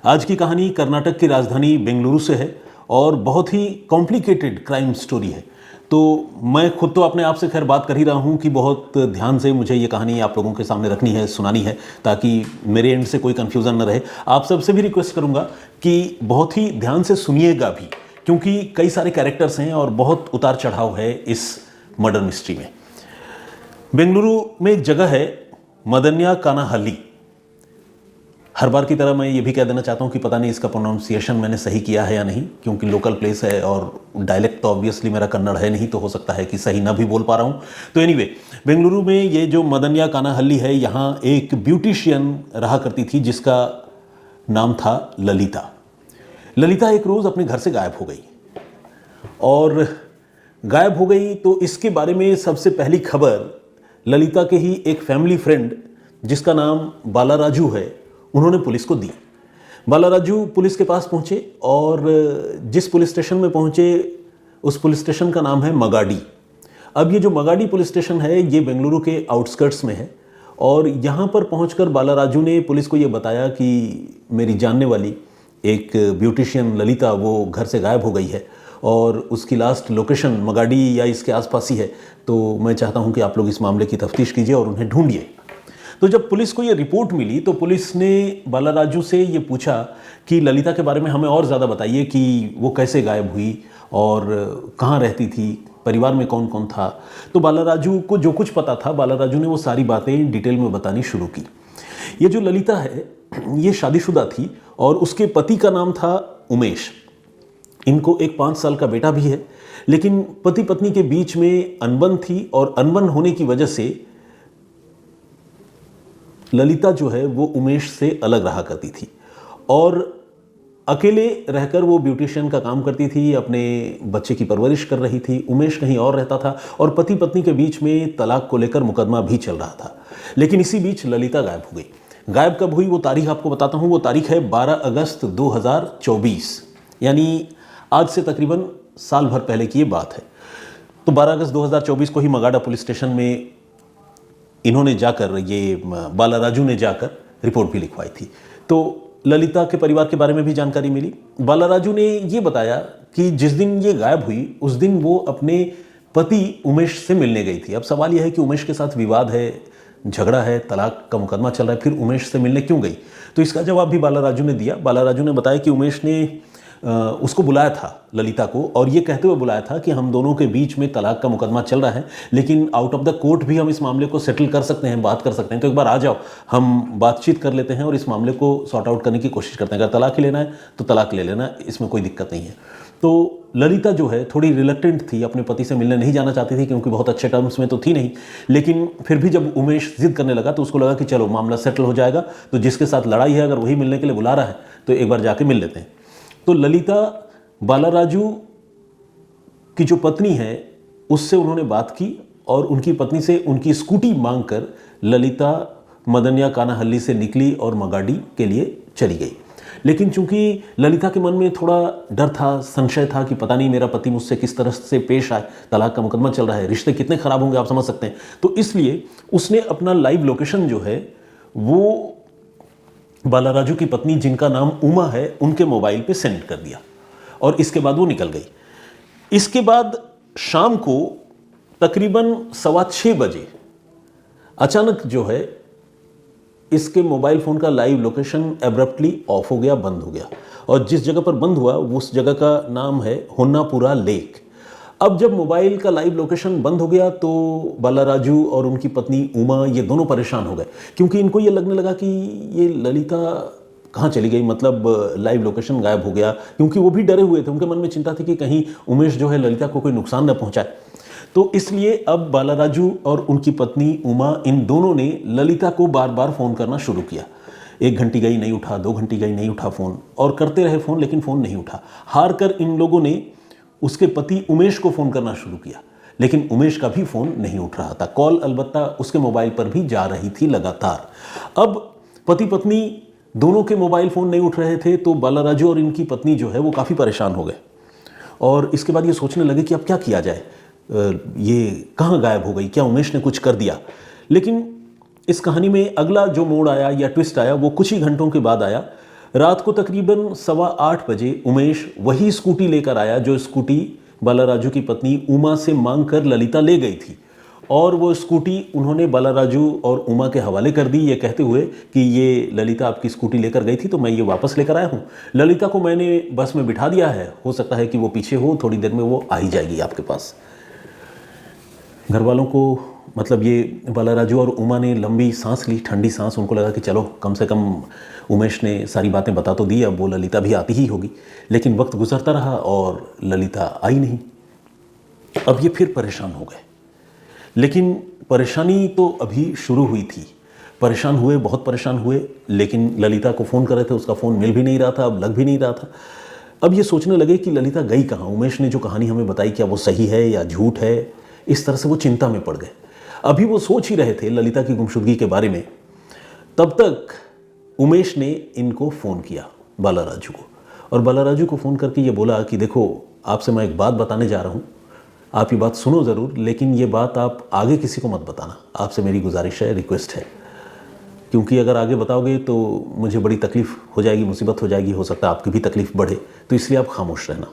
आज की कहानी कर्नाटक की राजधानी बेंगलुरु से है और बहुत ही कॉम्प्लिकेटेड क्राइम स्टोरी है। तो मैं खुद तो अपने आप से खैर बात कर ही रहा हूँ कि बहुत ध्यान से मुझे ये कहानी आप लोगों के सामने रखनी है, सुनानी है, ताकि मेरे एंड से कोई कन्फ्यूज़न न रहे। आप सबसे भी रिक्वेस्ट करूँगा कि बहुत ही ध्यान से सुनिएगा भी, क्योंकि कई सारे कैरेक्टर्स हैं और बहुत उतार चढ़ाव है इस मर्डर मिस्ट्री में। बेंगलुरु में एक जगह है मदन्या कानाहल्ली। हर बार की तरह मैं ये भी कह देना चाहता हूँ कि पता नहीं इसका प्रोनाउंसिएशन मैंने सही किया है या नहीं, क्योंकि लोकल प्लेस है और डायलेक्ट तो ऑब्वियसली मेरा कन्नड़ है नहीं, तो हो सकता है कि सही ना भी बोल पा रहा हूँ। तो एनीवे, बेंगलुरु में ये जो मदन्या कानाहल्ली है, यहाँ एक ब्यूटिशियन रहा करती थी जिसका नाम था ललिता। ललिता एक रोज़ अपने घर से गायब हो गई, और गायब हो गई तो इसके बारे में सबसे पहली खबर ललिता के ही एक फैमिली फ्रेंड जिसका नाम बालाराजू है, उन्होंने पुलिस को दी। बालाराजू पुलिस के पास पहुंचे और जिस पुलिस स्टेशन में पहुंचे उस पुलिस स्टेशन का नाम है मगाडी। अब ये जो मगाडी पुलिस स्टेशन है ये बेंगलुरु के आउटस्कर्ट्स में है, और यहाँ पर पहुंचकर बालाराजू ने पुलिस को ये बताया कि मेरी जानने वाली एक ब्यूटिशियन ललिता वो घर से गायब हो गई है और उसकी लास्ट लोकेशन मगाडी या इसके आसपास ही है। तो मैं चाहता हूँ कि आप लोग इस मामले की तफ्तीश कीजिए और उन्हें ढूंढिए। तो जब पुलिस को ये रिपोर्ट मिली तो पुलिस ने बालाराजू से ये पूछा कि ललिता के बारे में हमें और ज़्यादा बताइए कि वो कैसे गायब हुई और कहाँ रहती थी, परिवार में कौन कौन था। तो बालाराजू को जो कुछ पता था, बालाराजू ने वो सारी बातें डिटेल में बतानी शुरू की। ये जो ललिता है ये शादीशुदा थी और उसके पति का नाम था उमेश। इनको एक 5 साल का बेटा भी है, लेकिन पति पत्नी के बीच में अनबन थी और अनबन होने की वजह से ललिता जो है वो उमेश से अलग रहा करती थी और अकेले रहकर वो ब्यूटिशियन का काम करती थी, अपने बच्चे की परवरिश कर रही थी। उमेश कहीं और रहता था और पति पत्नी के बीच में तलाक को लेकर मुकदमा भी चल रहा था। लेकिन इसी बीच ललिता गायब हो गई। गायब कब हुई वो तारीख आपको बताता हूँ। वो तारीख है 12 अगस्त 2024, यानी आज से तकरीबन साल भर पहले की ये बात है। तो 12 अगस्त 2024 को ही मगाडा पुलिस स्टेशन में इन्होंने जाकर, ये बालाराजू ने जाकर रिपोर्ट भी लिखवाई थी। तो ललिता के परिवार के बारे में भी जानकारी मिली। बालाराजू ने ये बताया कि जिस दिन ये गायब हुई उस दिन वो अपने पति उमेश से मिलने गई थी। अब सवाल यह है कि उमेश के साथ विवाद है, झगड़ा है, तलाक का मुकदमा चल रहा है, फिर उमेश से मिलने क्यों गई? तो इसका जवाब भी बालाराजू ने दिया। बालाराजू ने बताया कि उमेश ने उसको बुलाया था, ललिता को, और ये कहते हुए बुलाया था कि हम दोनों के बीच में तलाक का मुकदमा चल रहा है, लेकिन आउट ऑफ द कोर्ट भी हम इस मामले को सेटल कर सकते हैं, बात कर सकते हैं, तो एक बार आ जाओ, हम बातचीत कर लेते हैं और इस मामले को सॉर्ट आउट करने की कोशिश करते हैं। अगर तलाक ही लेना है तो तलाक ले लेना, इसमें कोई दिक्कत नहीं है। तो ललिता जो है थोड़ी रिलक्टेंट थी, अपने पति से मिलने नहीं जाना चाहती थी क्योंकि बहुत अच्छे टर्म्स में तो थी नहीं, लेकिन फिर भी जब उमेश जिद करने लगा तो उसको लगा कि चलो मामला सेटल हो जाएगा, तो जिसके साथ लड़ाई है अगर वही मिलने के लिए बुला रहा है तो एक बार जाके मिल लेते हैं। तो ललिता बालाराजू की जो पत्नी है उससे उन्होंने बात की और उनकी पत्नी से उनकी स्कूटी मांगकर ललिता मदन्या कानाहल्ली से निकली और मगाडी के लिए चली गई। लेकिन चूंकि ललिता के मन में थोड़ा डर था, संशय था कि पता नहीं मेरा पति मुझसे किस तरह से पेश आए, तलाक का मुकदमा चल रहा है, रिश्ते कितने खराब होंगे आप समझ सकते हैं, तो इसलिए उसने अपना लाइव लोकेशन जो है वो बालाराजू की पत्नी, जिनका नाम उमा है, उनके मोबाइल पे सेंड कर दिया और इसके बाद वो निकल गई। इसके बाद शाम को तकरीबन 6:15 बजे अचानक जो है इसके मोबाइल फ़ोन का लाइव लोकेशन एब्रप्टली ऑफ हो गया, बंद हो गया, और जिस जगह पर बंद हुआ उस जगह का नाम है होन्नापुरा लेक। अब जब मोबाइल का लाइव लोकेशन बंद हो गया तो बालाराजू और उनकी पत्नी उमा ये दोनों परेशान हो गए, क्योंकि इनको ये लगने लगा कि ये ललिता कहाँ चली गई, मतलब लाइव लोकेशन गायब हो गया, क्योंकि वो भी डरे हुए थे। उनके मन में चिंता थी कि कहीं उमेश जो है ललिता को कोई नुकसान न पहुंचाए। तो इसलिए अब बालाराजू और उनकी पत्नी उमा, इन दोनों ने ललिता को बार बार फ़ोन करना शुरू किया। 1 घंटी गई नहीं उठा, 2 घंटी गई नहीं उठा फ़ोन, और करते रहे फ़ोन, लेकिन फ़ोन नहीं उठा। हार कर इन लोगों ने उसके पति उमेश को फ़ोन करना शुरू किया, लेकिन उमेश का भी फ़ोन नहीं उठ रहा था। कॉल अलबत्ता उसके मोबाइल पर भी जा रही थी लगातार। अब पति पत्नी दोनों के मोबाइल फ़ोन नहीं उठ रहे थे, तो बालाराजू और इनकी पत्नी जो है वो काफ़ी परेशान हो गए और इसके बाद ये सोचने लगे कि अब क्या किया जाए, ये कहाँ गायब हो गई, क्या उमेश ने कुछ कर दिया। लेकिन इस कहानी में अगला जो मोड़ आया या ट्विस्ट आया वो कुछ ही घंटों के बाद आया। रात को तकरीबन 7:15 बजे उमेश वही स्कूटी लेकर आया जो स्कूटी बालाराजू की पत्नी उमा से मांग कर ललिता ले गई थी, और वो स्कूटी उन्होंने बालाराजू और उमा के हवाले कर दी, ये कहते हुए कि ये ललिता आपकी स्कूटी लेकर गई थी तो मैं ये वापस लेकर आया हूँ। ललिता को मैंने बस में बिठा दिया है, हो सकता है कि वो पीछे हो, थोड़ी देर में वो आ ही जाएगी आपके पास। घर वालों को, मतलब ये बालाराजू और उमा ने लंबी सांस ली, ठंडी सांस। उनको लगा कि चलो कम से कम उमेश ने सारी बातें बता तो दी, अब वो ललिता भी आती ही होगी। लेकिन वक्त गुजरता रहा और ललिता आई नहीं। अब ये फिर परेशान हो गए, लेकिन परेशानी तो अभी शुरू हुई थी। परेशान हुए, बहुत परेशान हुए, लेकिन ललिता को फ़ोन कर रहे थे, उसका फ़ोन मिल भी नहीं रहा था, अब लग भी नहीं रहा था। अब ये सोचने लगे कि ललिता गई कहाँ, उमेश ने जो कहानी हमें बताई क्या वो सही है या झूठ है। इस तरह से वो चिंता में पड़ गए। अभी वो सोच ही रहे थे ललिता की गुमशुदगी के बारे में, तब तक उमेश ने इनको फ़ोन किया, बालाराजू को, और बालाराजू को फ़ोन करके ये बोला कि देखो आपसे मैं एक बात बताने जा रहा हूँ, आप ये बात सुनो ज़रूर, लेकिन ये बात आप आगे किसी को मत बताना, आपसे मेरी गुजारिश है, रिक्वेस्ट है, क्योंकि अगर आगे बताओगे तो मुझे बड़ी तकलीफ़ हो जाएगी, मुसीबत हो जाएगी, हो सकता है आपकी भी तकलीफ़ बढ़े, तो इसलिए आप खामोश रहना।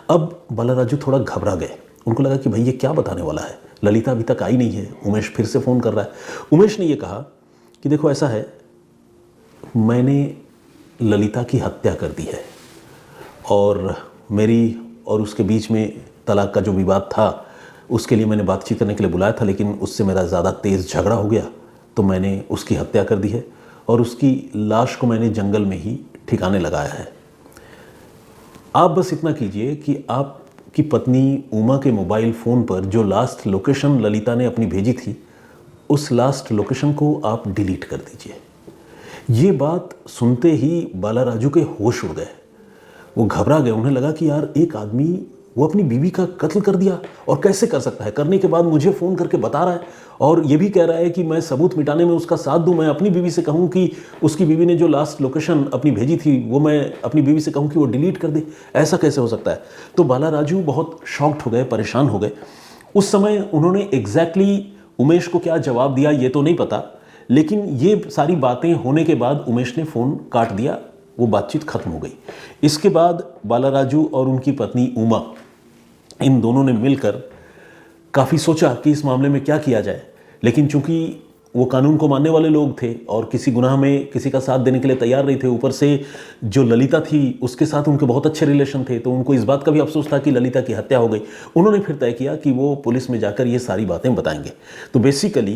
अब बालाराजू थोड़ा घबरा गए, उनको लगा कि भाई ये क्या बताने वाला है, ललिता अभी तक आई नहीं है, उमेश फिर से फ़ोन कर रहा है। उमेश ने ये कहा कि देखो ऐसा है, मैंने ललिता की हत्या कर दी है, और मेरी और उसके बीच में तलाक का जो विवाद था उसके लिए मैंने बातचीत करने के लिए बुलाया था, लेकिन उससे मेरा ज़्यादा तेज़ झगड़ा हो गया तो मैंने उसकी हत्या कर दी है, और उसकी लाश को मैंने जंगल में ही ठिकाने लगाया है। आप बस इतना कीजिए कि आपकी पत्नी उमा के मोबाइल फ़ोन पर जो लास्ट लोकेशन ललिता ने अपनी भेजी थी, उस लास्ट लोकेशन को आप डिलीट कर दीजिए। ये बात सुनते ही बालाराजू के होश उड़ गए, वो घबरा गए। उन्हें लगा कि यार एक आदमी वो अपनी बीवी का कत्ल कर दिया, और कैसे कर सकता है, करने के बाद मुझे फ़ोन करके बता रहा है, और ये भी कह रहा है कि मैं सबूत मिटाने में उसका साथ दूं, मैं अपनी बीवी से कहूं कि उसकी बीवी ने जो लास्ट लोकेशन अपनी भेजी थी वो मैं अपनी बीवी से कहूं कि वो डिलीट कर दे। ऐसा कैसे हो सकता है? तो बालाराजू बहुत शॉक्ड हो गए, परेशान हो गए। उस समय उन्होंने एग्जैक्टली उमेश को क्या जवाब दिया ये तो नहीं पता, लेकिन ये सारी बातें होने के बाद उमेश ने फ़ोन काट दिया, वो बातचीत खत्म हो गई। इसके बाद बालाराजू और उनकी पत्नी उमा, इन दोनों ने मिलकर काफ़ी सोचा कि इस मामले में क्या किया जाए, लेकिन चूंकि वो कानून को मानने वाले लोग थे और किसी गुनाह में किसी का साथ देने के लिए तैयार नहीं थे, ऊपर से जो ललिता थी उसके साथ उनके बहुत अच्छे रिलेशन थे, तो उनको इस बात का भी अफसोस था कि ललिता की हत्या हो गई। उन्होंने फिर तय किया कि वो पुलिस में जाकर ये सारी बातें बताएंगे। तो बेसिकली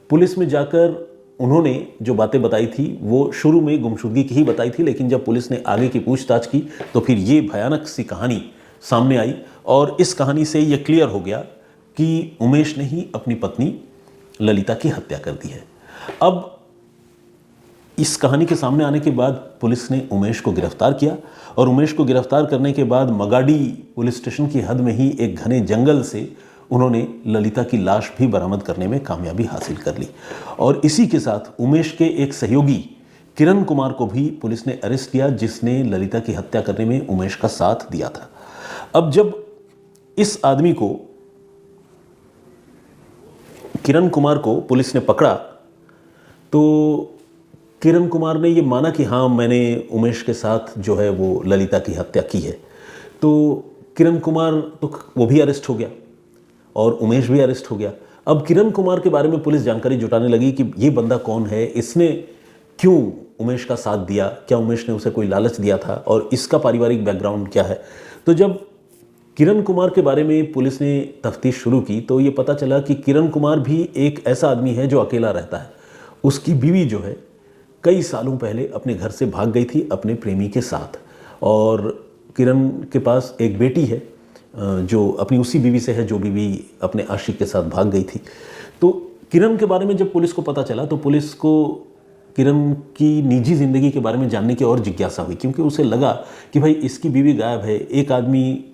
पुलिस में जाकर उन्होंने जो बातें बताई थी वो शुरू में गुमशुदगी की ही बताई थी, लेकिन जब पुलिस ने आगे की पूछताछ की तो फिर ये भयानक सी कहानी सामने आई, और इस कहानी से ये क्लियर हो गया कि उमेश ने ही अपनी पत्नी ललिता की हत्या कर दी है। अब इस कहानी के सामने आने के बाद पुलिस ने उमेश को गिरफ्तार किया, और उमेश को गिरफ्तार करने के बाद मगाडी पुलिस स्टेशन की हद में ही एक घने जंगल से उन्होंने ललिता की लाश भी बरामद करने में कामयाबी हासिल कर ली। और इसी के साथ उमेश के एक सहयोगी किरण कुमार को भी पुलिस ने अरेस्ट किया, जिसने ललिता की हत्या करने में उमेश का साथ दिया था। अब जब इस आदमी को, किरण कुमार को पुलिस ने पकड़ा, तो किरण कुमार ने ये माना कि हाँ मैंने उमेश के साथ जो है वो ललिता की हत्या की है। तो किरण कुमार तो वो भी अरेस्ट हो गया और उमेश भी अरेस्ट हो गया। अब किरण कुमार के बारे में पुलिस जानकारी जुटाने लगी कि ये बंदा कौन है, इसने क्यों उमेश का साथ दिया, क्या उमेश ने उसे कोई लालच दिया था, और इसका पारिवारिक बैकग्राउंड क्या है। तो जब किरण कुमार के बारे में पुलिस ने तफ्तीश शुरू की तो ये पता चला कि किरण कुमार भी एक ऐसा आदमी है जो अकेला रहता है। उसकी बीवी जो है कई सालों पहले अपने घर से भाग गई थी अपने प्रेमी के साथ, और किरण के पास एक बेटी है जो अपनी उसी बीवी से है जो बीवी अपने आशिक के साथ भाग गई थी। तो किरण के बारे में जब पुलिस को पता चला तो पुलिस को किरण की निजी ज़िंदगी के बारे में जानने की और जिज्ञासा हुई, क्योंकि उसे लगा कि भाई इसकी बीवी गायब है, एक आदमी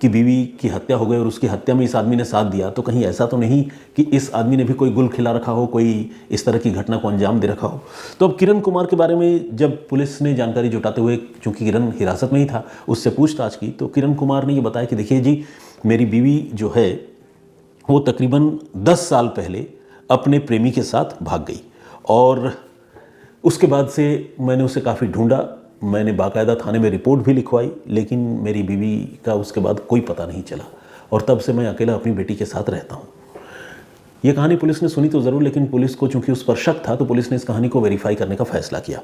की बीवी की हत्या हो गई और उसकी हत्या में इस आदमी ने साथ दिया, तो कहीं ऐसा तो नहीं कि इस आदमी ने भी कोई गुल खिला रखा हो, कोई इस तरह की घटना को अंजाम दे रखा हो। तो अब किरण कुमार के बारे में जब पुलिस ने जानकारी जुटाते हुए, चूंकि किरण हिरासत में ही था, उससे पूछताछ की तो किरण कुमार ने ये बताया कि देखिए जी, मेरी बीवी जो है वो तकरीबन 10 साल पहले अपने प्रेमी के साथ भाग गई, और उसके बाद से मैंने उसे काफ़ी ढूंढा, मैंने बाकायदा थाने में रिपोर्ट भी लिखवाई, लेकिन मेरी बीवी का उसके बाद कोई पता नहीं चला और तब से मैं अकेला अपनी बेटी के साथ रहता हूँ। ये कहानी पुलिस ने सुनी तो ज़रूर, लेकिन पुलिस को चूंकि उस पर शक था तो पुलिस ने इस कहानी को वेरीफाई करने का फैसला किया।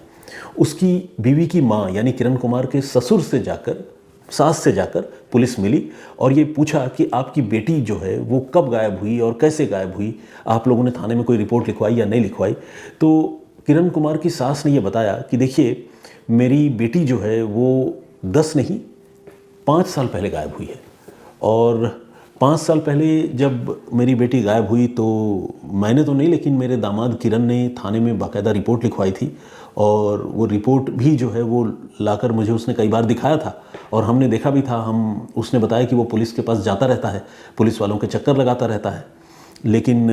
उसकी बीवी की माँ यानी किरण कुमार के ससुर से जाकर, सास से जाकर पुलिस मिली और ये पूछा कि आपकी बेटी जो है वो कब गायब हुई और कैसे गायब हुई, आप लोगों ने थाने में कोई रिपोर्ट लिखवाई या नहीं लिखवाई। तो किरण कुमार की सास ने ये बताया कि देखिए, मेरी बेटी जो है वो 10 नहीं 5 साल पहले गायब हुई है और 5 साल पहले जब मेरी बेटी गायब हुई तो मैंने तो नहीं, लेकिन मेरे दामाद किरण ने थाने में बाकायदा रिपोर्ट लिखवाई थी और वो रिपोर्ट भी जो है वो लाकर मुझे उसने कई बार दिखाया था और हमने देखा भी था। उसने बताया कि वो पुलिस के पास जाता रहता है, पुलिस वालों के चक्कर लगाता रहता है, लेकिन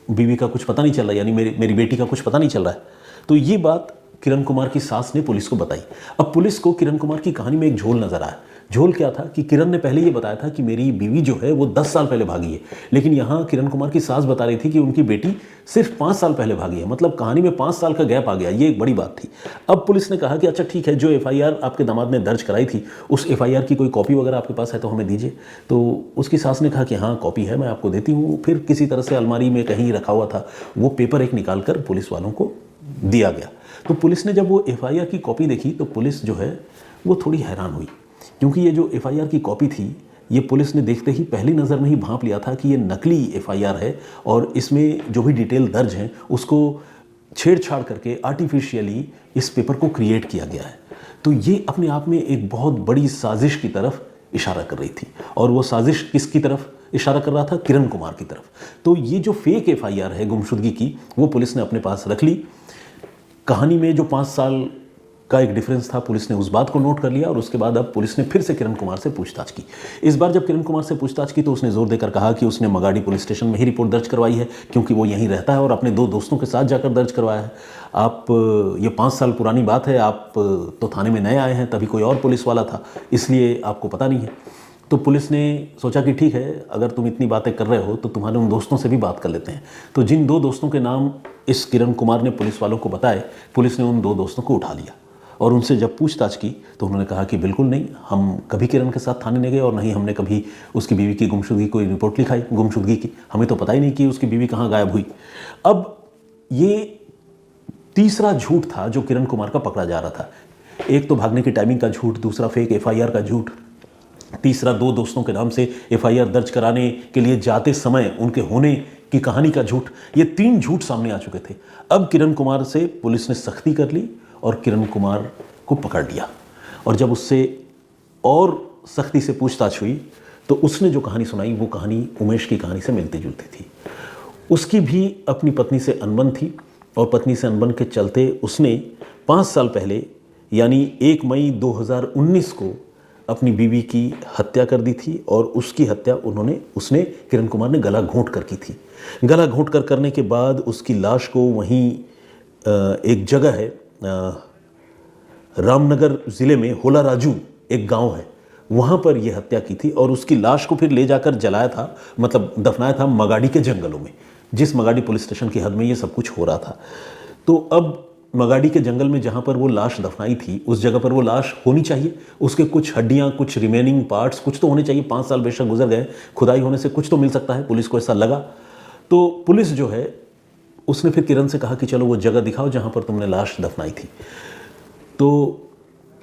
बीवी का कुछ पता नहीं चल रहा, यानी मेरी बेटी का कुछ पता नहीं चल रहा है। तो ये बात किरण कुमार की सास ने पुलिस को बताई। अब पुलिस को किरण कुमार की कहानी में एक झोल नजर आया। झोल क्या था कि किरण ने पहले ये बताया था कि मेरी बीवी जो है वो 10 साल पहले भागी है, लेकिन यहाँ किरण कुमार की सास बता रही थी कि उनकी बेटी सिर्फ 5 साल पहले भागी है। मतलब कहानी में 5 साल का गैप आ गया, ये एक बड़ी बात थी। अब पुलिस ने कहा कि अच्छा ठीक है, जो एफआईआर आपके दामाद ने दर्ज कराई थी उस एफआईआर की कोई कॉपी वगैरह आपके पास है तो हमें दीजिए। तो उसकी सास ने कहा कि हाँ कॉपी है, मैं आपको देती हूँ। फिर किसी तरह से अलमारी में कहीं रखा हुआ था, वो पेपर एक निकाल कर पुलिस वालों को दिया गया। तो पुलिस ने जब वो एफआईआर की कॉपी देखी तो पुलिस जो है वो थोड़ी हैरान हुई, क्योंकि ये जो एफआईआर की कॉपी थी ये पुलिस ने देखते ही पहली नज़र में ही भांप लिया था कि ये नकली एफआईआर है और इसमें जो भी डिटेल दर्ज हैं उसको छेड़छाड़ करके आर्टिफिशियली इस पेपर को क्रिएट किया गया है। तो ये अपने आप में एक बहुत बड़ी साजिश की तरफ इशारा कर रही थी और वो साजिश किसकी तरफ इशारा कर रहा था? किरण कुमार की तरफ। तो ये जो फेक एफआईआर है गुमशुदगी की, वो पुलिस ने अपने पास रख ली। कहानी में जो 5 साल का एक डिफरेंस था, पुलिस ने उस बात को नोट कर लिया और उसके बाद अब पुलिस ने फिर से किरण कुमार से पूछताछ की। इस बार जब किरण कुमार से पूछताछ की तो उसने जोर देकर कहा कि उसने मगाड़ी पुलिस स्टेशन में ही रिपोर्ट दर्ज करवाई है, क्योंकि वो यहीं रहता है और अपने 2 दोस्तों के साथ जाकर दर्ज करवाया है। आप ये 5 साल पुरानी बात है, आप तो थाने में नए आए हैं, तभी कोई और पुलिस वाला था, इसलिए आपको पता नहीं है। तो पुलिस ने सोचा कि ठीक है, अगर तुम इतनी बातें कर रहे हो तो तुम्हारे उन दोस्तों से भी बात कर लेते हैं। तो जिन 2 दोस्तों के नाम इस किरण कुमार ने पुलिस वालों को बताए, पुलिस ने उन 2 दोस्तों को उठा लिया और उनसे जब पूछताछ की तो उन्होंने कहा कि बिल्कुल नहीं, हम कभी किरण के साथ थाने नहीं गए और नहीं हमने कभी उसकी बीवी की गुमशुदगी कोई रिपोर्ट लिखाई गुमशुदगी की, हमें तो पता ही नहीं कि उसकी बीवी कहाँ गायब हुई। अब ये तीसरा झूठ था जो किरण कुमार का पकड़ा जा रहा था। एक तो भागने की टाइमिंग का झूठ, दूसरा फेक एफआईआर का झूठ, तीसरा 2 दोस्तों के नाम से एफआईआर दर्ज कराने के लिए जाते समय उनके होने की कहानी का झूठ। ये 3 झूठ सामने आ चुके थे। अब किरण कुमार से पुलिस ने सख्ती कर ली और किरण कुमार को पकड़ लिया और जब उससे और सख्ती से पूछताछ हुई तो उसने जो कहानी सुनाई वो कहानी उमेश की कहानी से मिलती जुलती थी। उसकी भी अपनी पत्नी से अनबन थी और पत्नी से अनबन के चलते उसने 5 साल पहले यानी 1 मई 2019 को अपनी बीवी की हत्या कर दी थी और उसकी हत्या उसने किरण कुमार ने गला घोंट कर की थी। गला घोंट कर करने के बाद उसकी लाश को वहीं एक जगह है, रामनगर ज़िले में होला राजू एक गांव है, वहाँ पर यह हत्या की थी और उसकी लाश को फिर ले जाकर जलाया था, मतलब दफनाया था मगाड़ी के जंगलों में, जिस मगाड़ी पुलिस स्टेशन की हद में ये सब कुछ हो रहा था। तो अब मगाड़ी के जंगल में जहाँ पर वो लाश दफनाई थी उस जगह पर वो लाश होनी चाहिए, उसके कुछ हड्डियाँ, कुछ रिमेनिंग पार्ट्स कुछ तो होने चाहिए। 5 साल बेशक गुजर गए, खुदाई होने से कुछ तो मिल सकता है, पुलिस को ऐसा लगा। तो पुलिस जो है उसने फिर किरण से कहा कि चलो वो जगह दिखाओ जहाँ पर तुमने लाश दफनाई थी। तो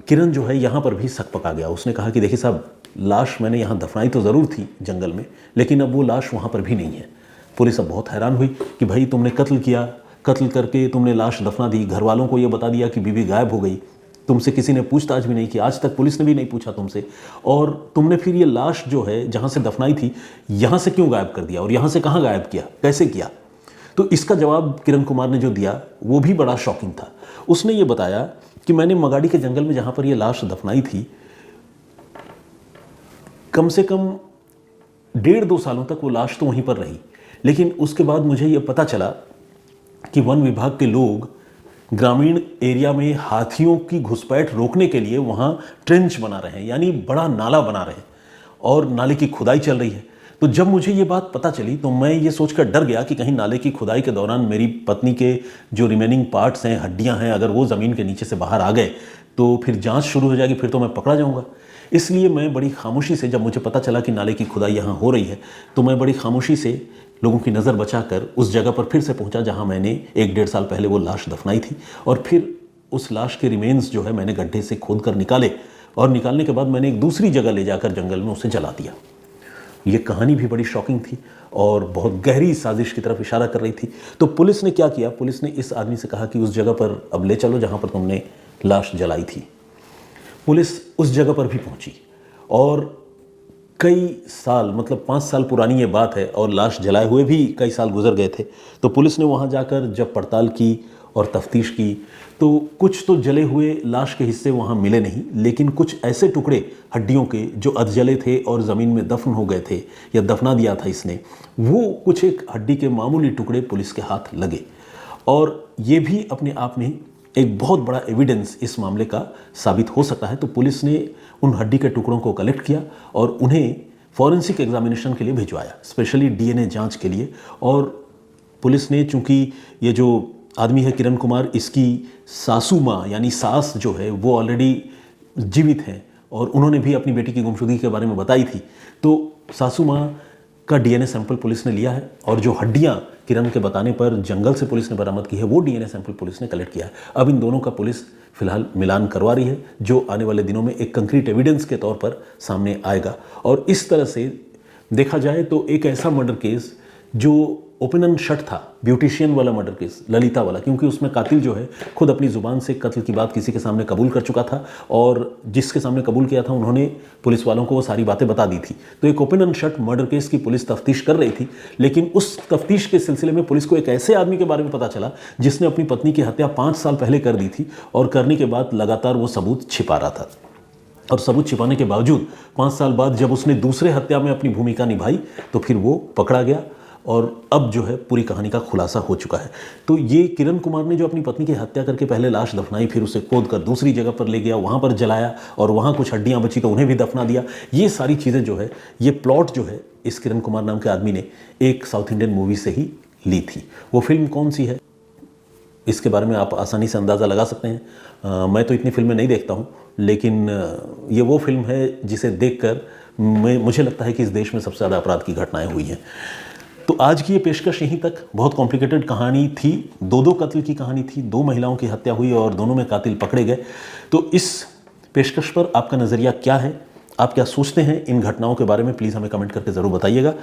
किरण जो है यहाँ पर भी सक पका गया। उसने कहा कि देखिए साहब, लाश मैंने यहाँ दफनाई तो ज़रूर थी जंगल में, लेकिन अब वो लाश वहाँ पर भी नहीं है। पुलिस अब बहुत हैरान हुई कि भाई तुमने कत्ल किया, कत्ल करके तुमने लाश दफना दी, घर वालों को ये बता दिया कि बीवी गायब हो गई, तुमसे किसी ने पूछताछ भी नहीं की, आज तक पुलिस ने भी नहीं पूछा तुमसे, और तुमने फिर ये लाश जो है जहाँ से दफनाई थी यहाँ से क्यों गायब कर दिया और यहाँ से कहाँ गायब किया, कैसे किया? तो इसका जवाब किरण कुमार ने जो दिया वो भी बड़ा शॉकिंग था। उसने ये बताया कि मैंने मगाड़ी के जंगल में जहाँ पर ये लाश दफनाई थी कम से कम 1.5-2 सालों तक वो लाश तो वहीं पर रही, लेकिन उसके बाद मुझे ये पता चला कि वन विभाग के लोग ग्रामीण एरिया में हाथियों की घुसपैठ रोकने के लिए वहाँ ट्रेंच बना रहे हैं, यानी बड़ा नाला बना रहे हैं और नाले की खुदाई चल रही है। तो जब मुझे ये बात पता चली तो मैं ये सोचकर डर गया कि कहीं नाले की खुदाई के दौरान मेरी पत्नी के जो रिमेनिंग पार्ट्स हैं, हड्डियां हैं, अगर वो ज़मीन के नीचे से बाहर आ गए तो फिर जांच शुरू हो जाएगी, फिर तो मैं पकड़ा जाऊंगा। इसलिए मैं बड़ी खामोशी से, जब मुझे पता चला कि नाले की खुदाई यहाँ हो रही है, तो मैं बड़ी खामोशी से लोगों की नज़र बचाकर उस जगह पर फिर से पहुंचा जहां मैंने 1-1.5 साल पहले वो लाश दफनाई थी। और फिर उस लाश के रिमेन्स जो है मैंने गड्ढे से खोद कर निकाले, और निकालने के बाद मैंने एक दूसरी जगह ले जाकर जंगल में उसे जला दिया। ये कहानी भी बड़ी शॉकिंग थी और बहुत गहरी साजिश की तरफ इशारा कर रही थी। तो पुलिस ने क्या किया, पुलिस ने इस आदमी से कहा कि उस जगह पर अब ले चलो जहां पर तुमने लाश जलाई थी। पुलिस उस जगह पर भी पहुंची और कई साल, मतलब 5 साल पुरानी ये बात है और लाश जलाए हुए भी कई साल गुजर गए थे। तो पुलिस ने वहाँ जाकर जब पड़ताल की और तफ्तीश की तो कुछ तो जले हुए लाश के हिस्से वहाँ मिले नहीं, लेकिन कुछ ऐसे टुकड़े हड्डियों के जो अधजले थे और ज़मीन में दफन हो गए थे या दफना दिया था इसने, वो कुछ एक हड्डी के मामूली टुकड़े पुलिस के हाथ लगे। और ये भी अपने आप में एक बहुत बड़ा एविडेंस इस मामले का साबित हो सकता है। तो पुलिस ने उन हड्डी के टुकड़ों को कलेक्ट किया और उन्हें फॉरेंसिक एग्जामिनेशन के लिए भिजवाया, स्पेशली डीएनए जांच के लिए। और पुलिस ने, चूंकि ये जो आदमी है किरण कुमार, इसकी सासू माँ यानी सास जो है वो ऑलरेडी जीवित हैं और उन्होंने भी अपनी बेटी की गुमशुदगी के बारे में बताई थी, तो सासू माँ का डीएनए सैंपल पुलिस ने लिया है। और जो हड्डियाँ किरण के बताने पर जंगल से पुलिस ने बरामद की है, वो डीएनए सैंपल पुलिस ने कलेक्ट किया है। अब इन दोनों का पुलिस फिलहाल मिलान करवा रही है, जो आने वाले दिनों में एक कंक्रीट एविडेंस के तौर पर सामने आएगा। और इस तरह से देखा जाए तो एक ऐसा मर्डर केस जो ओपन एंड शट था, ब्यूटिशियन वाला मर्डर केस, ललिता वाला, क्योंकि उसमें कातिल जो है खुद अपनी ज़ुबान से कत्ल की बात किसी के सामने कबूल कर चुका था और जिसके सामने कबूल किया था उन्होंने पुलिस वालों को वो सारी बातें बता दी थी। तो एक open and shut murder case की पुलिस तफ्तीश कर रही थी, लेकिन उस तफ्तीश के सिलसिले में पुलिस को एक ऐसे आदमी के बारे में पता चला जिसने अपनी पत्नी की हत्या 5 साल पहले कर दी थी और करने के बाद लगातार वो सबूत छिपा रहा था। और सबूत छिपाने के बावजूद 5 साल बाद जब उसने दूसरे हत्या में अपनी भूमिका निभाई तो फिर वो पकड़ा गया और अब जो है पूरी कहानी का खुलासा हो चुका है। तो ये किरण कुमार ने जो अपनी पत्नी की हत्या करके पहले लाश दफनाई, फिर उसे खोद कर दूसरी जगह पर ले गया, वहाँ पर जलाया और वहाँ कुछ हड्डियाँ बची तो उन्हें भी दफना दिया, ये सारी चीज़ें जो है, ये प्लॉट जो है इस किरण कुमार नाम के आदमी ने एक साउथ इंडियन मूवी से ही ली थी। वो फिल्म कौन सी है इसके बारे में आप आसानी से अंदाज़ा लगा सकते हैं। मैं तो इतनी फिल्में नहीं देखता हूँ, लेकिन ये वो फिल्म है जिसे देखकर मुझे लगता है कि इस देश में सबसे ज़्यादा अपराध की घटनाएं हुई हैं। तो आज की ये पेशकश यहीं तक। बहुत कॉम्प्लिकेटेड कहानी थी, 2 कत्ल की कहानी थी, 2 महिलाओं की हत्या हुई और दोनों में कातिल पकड़े गए। तो इस पेशकश पर आपका नज़रिया क्या है? आप क्या सोचते हैं इन घटनाओं के बारे में? प्लीज़ हमें कमेंट करके ज़रूर बताइएगा।